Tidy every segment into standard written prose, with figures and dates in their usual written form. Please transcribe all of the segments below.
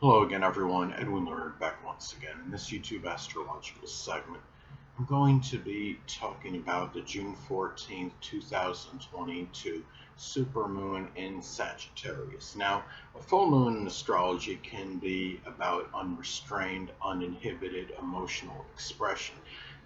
Hello again, everyone. Edwin Learnard back once again. In this YouTube astrological segment, I'm going to be talking about the June 14th, 2022 supermoon in Sagittarius. Now, a full moon in astrology can be about unrestrained, uninhibited emotional expression.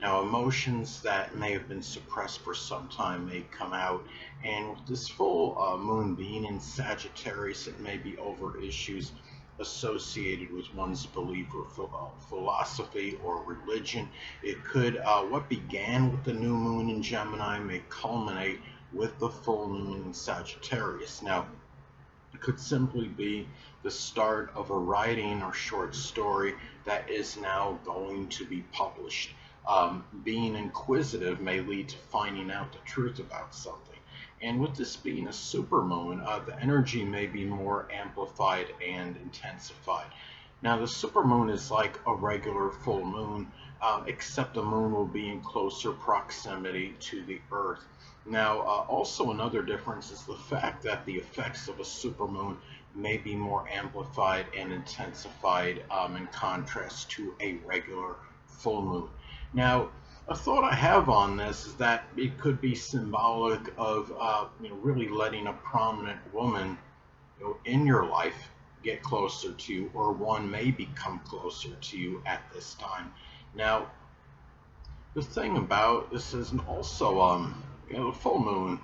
Now, emotions that may have been suppressed for some time may come out, and with this full moon being in Sagittarius, it may be over issues associated with one's belief or philosophy or religion. It could, what began with the new moon in Gemini may culminate with the full moon in Sagittarius. Now, it could simply be the start of a writing or short story that is now going to be published. Being inquisitive may lead to finding out the truth about something. And with this being a supermoon, the energy may be more amplified and intensified. Now, the supermoon is like a regular full moon, except the moon will be in closer proximity to the Earth. Now, also another difference is the fact that the effects of a supermoon may be more amplified and intensified in contrast to a regular full moon. Now, a thought I have on this is that it could be symbolic of really letting a prominent woman in your life get closer to you, or one may become closer to you at this time. Now, the thing about this is also the full moon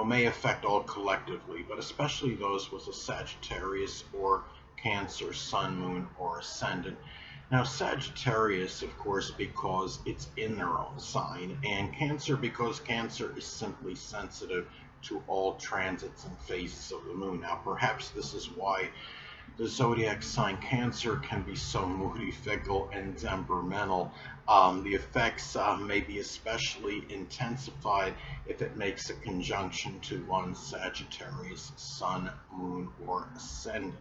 may affect all collectively, but especially those with a Sagittarius or Cancer, Sun, Moon, or Ascendant. Now, Sagittarius, of course, because it's in their own sign, and Cancer because Cancer is simply sensitive to all transits and phases of the moon. Now, perhaps this is why the zodiac sign Cancer can be so moody, fickle, and temperamental. The effects may be especially intensified if it makes a conjunction to one Sagittarius, Sun, Moon, or Ascendant.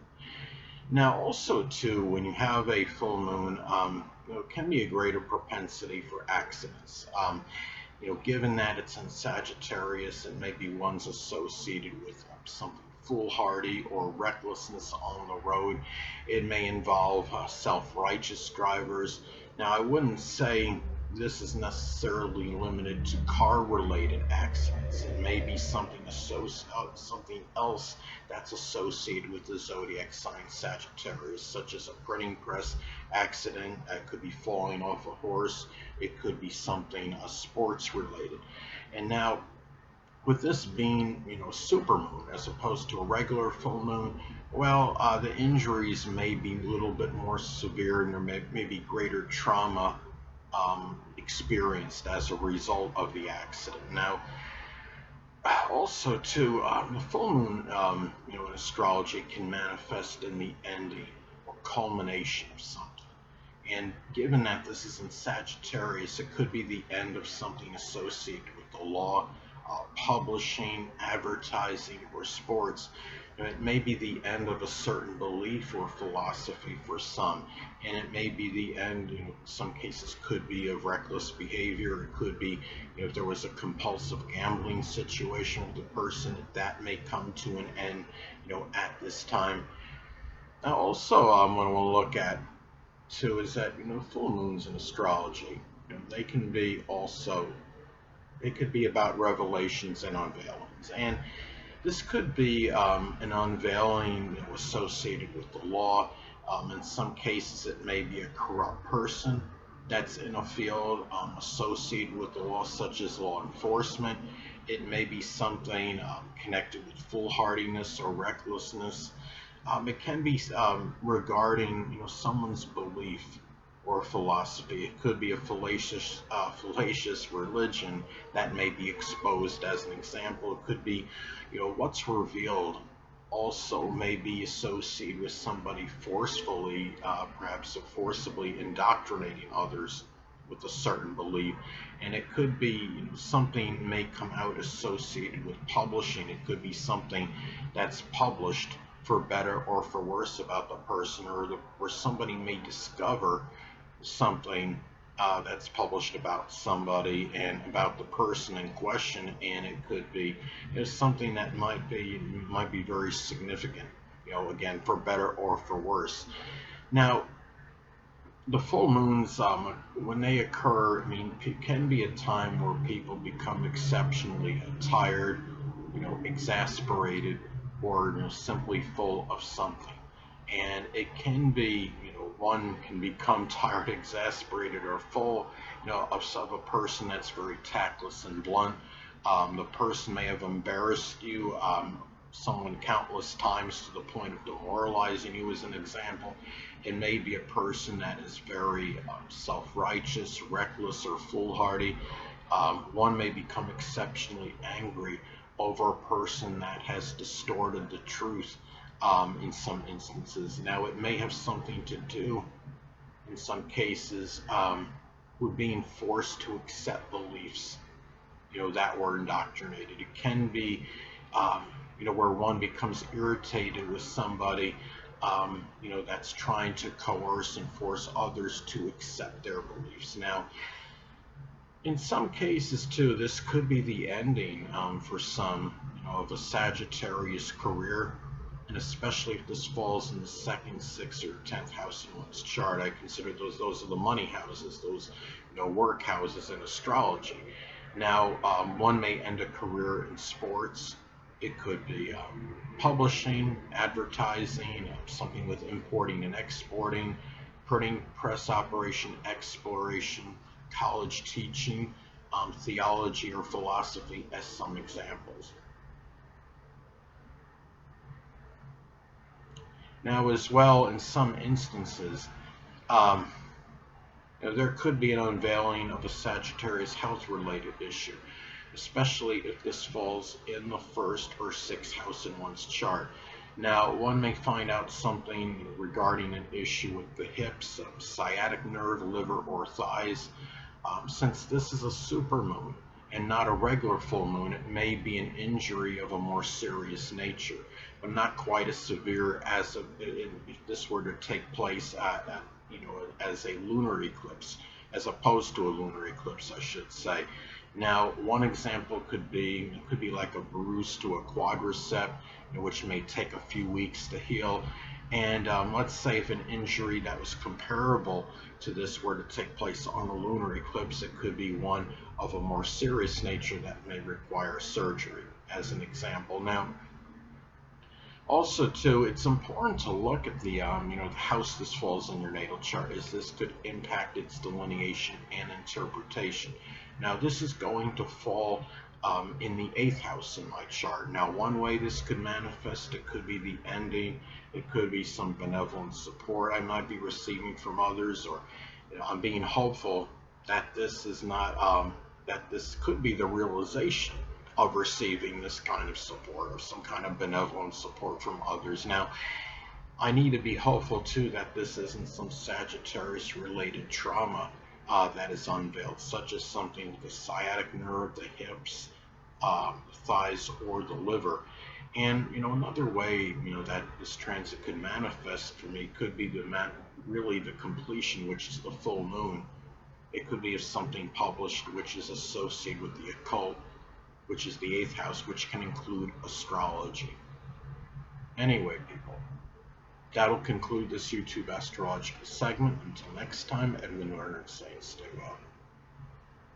Now, also, too, when you have a full moon, it can be a greater propensity for accidents. Given that it's in Sagittarius and maybe one's associated with something foolhardy or recklessness on the road, it may involve self-righteous drivers. Now, I wouldn't say this is necessarily limited to car-related accidents. It may be something else that's associated with the zodiac sign Sagittarius, such as a printing press accident. It could be falling off a horse. It could be something sports related. And now, with this being, supermoon as opposed to a regular full moon, well, the injuries may be a little bit more severe, and there may be greater trauma experienced as a result of the accident. Now, also too, the full moon, in astrology can manifest in the ending or culmination of something. And given that this is in Sagittarius, it could be the end of something associated with the law, publishing, advertising, or sports. It may be the end of a certain belief or philosophy for some, and it may be the end, in some cases, could be of reckless behavior. It could be, if there was a compulsive gambling situation with the person, that may come to an end, at this time. Now, also, what I want to look at too is that, full moons in astrology, they can be also, it could be about revelations and unveilings. And this could be an unveiling associated with the law. In some cases, it may be a corrupt person that's in a field associated with the law, such as law enforcement. It may be something connected with foolhardiness or recklessness. It can be regarding someone's belief or philosophy. It could be a fallacious religion that may be exposed as an example. It could be, what's revealed also may be associated with somebody forcefully, perhaps forcibly indoctrinating others with a certain belief. And it could be something may come out associated with publishing. It could be something that's published for better or for worse about the person, or somebody may discover something that's published about somebody and about the person in question, and it could be something that might be very significant, again, for better or for worse. Now, the full moons, when they occur, I mean, it can be a time where people become exceptionally tired, exasperated, or simply full of something. And it can be, one can become tired, exasperated, or full, of a person that's very tactless and blunt. The person may have embarrassed you, someone countless times to the point of demoralizing you, as an example. It may be a person that is very self-righteous, reckless, or foolhardy. One may become exceptionally angry over a person that has distorted the truth in some instances. Now, it may have something to do, in some cases, with being forced to accept beliefs, that were indoctrinated. It can be, where one becomes irritated with somebody, that's trying to coerce and force others to accept their beliefs. Now, in some cases, too, this could be the ending for some, of a Sagittarius career, and especially if this falls in the second, sixth, or 10th house in one's chart. I consider those are the money houses, those, work houses in astrology. Now, one may end a career in sports. It could be publishing, advertising, something with importing and exporting, printing, press operation, exploration, college teaching, theology or philosophy, as some examples. Now, as well, in some instances, there could be an unveiling of a Sagittarius health-related issue, especially if this falls in the first or sixth house in one's chart. Now, one may find out something regarding an issue with the hips, sciatic nerve, liver, or thighs. Since this is a supermoon and not a regular full moon, it may be an injury of a more serious nature, but not quite as severe as if this were to take place as a lunar eclipse, as opposed to a lunar eclipse, I should say. Now, one example could be like a bruise to a quadricep, which may take a few weeks to heal. And let's say if an injury that was comparable to this were to take place on a lunar eclipse, it could be one of a more serious nature that may require surgery, as an example. Now, also, too, it's important to look at the house this falls in your natal chart, as this could impact its delineation and interpretation. Now, this is going to fall in the 8th house in my chart. Now, one way this could manifest, it could be the ending, it could be some benevolent support I might be receiving from others, or I'm being hopeful that this is not, that this could be the realization of receiving this kind of support, or some kind of benevolent support from others. Now, I need to be hopeful too that this isn't some Sagittarius related trauma that is unveiled, such as something with the sciatic nerve, the hips, the thighs, or the liver. And another way that this transit could manifest for me could be really the completion, which is the full moon. It could be of something published which is associated with the occult, which is the 8th house, which can include astrology. Anyway, people, that'll conclude this YouTube astrological segment. Until next time, Edwin Learnard saying stay well.